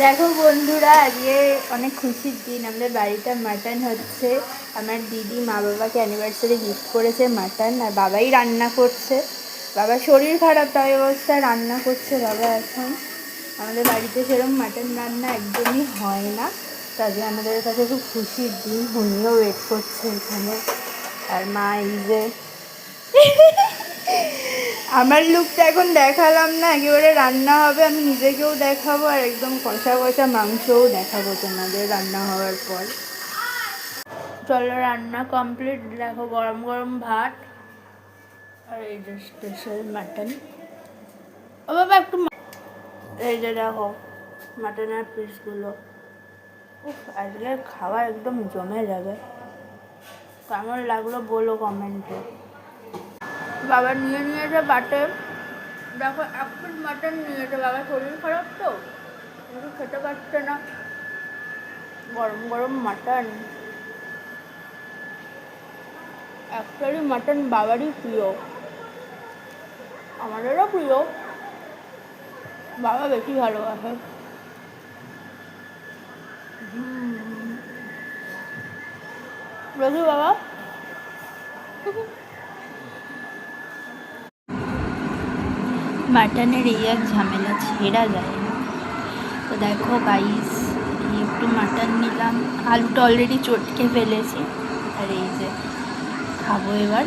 দেখো বন্ধুরা, আজকে অনেক খুশির দিন। আমাদের বাড়িতে মাটন হচ্ছে। আমার দিদি মা বাবাকে অ্যানিভার্সারি গিফট করেছে মাটন, আর বাবাই রান্না করছে। বাবার শরীর খারাপ, তাই অবস্থায় রান্না করছে বাবা এখন। আমাদের বাড়িতে সেরকম মাটন রান্না একদমই হয় না, তাই আমাদের কাছে খুব খুশির দিন। হুনিও ওয়েট করছে এখানে, আর মা এই যে আমার লুকটা এখন দেখালাম না, একেবারে রান্না হবে, আমি নিজেকেও দেখাবো আর একদম কষা কষা মাংসও দেখাবো তোমাদের রান্না হওয়ার পর। চলো, রান্না কমপ্লিট। দেখো গরম গরম ভাত আর এই যে স্পেশাল মাটন। ও বাবা একটু এই যে দেখো মাটনের পিসগুলো। আজকে খাওয়া একদম জমে যাবে। কেমন লাগলো বলো কমেন্টে। বাবা নিয়ে নিয়েছে বাটে। দেখো এক পিস মাটন নিয়েছে, বাবার শরীর খারাপ তো কিন্তু খেতে পারছে না। গরম গরম মাটন, অ্যাকচুয়ালি মাটন বাবারই প্রিয়, আমাদেরও প্রিয়, বাবা বেশি ভালোবাসে। দেখি বাবা। মাটনের এই এক ঝামেলা ছেড়া যায় না। তো দেখো গাইস, একটু মাটন নিলাম, আলুটা অলরেডি চটকে ফেলেছি, আর এই যে খাবো এবার।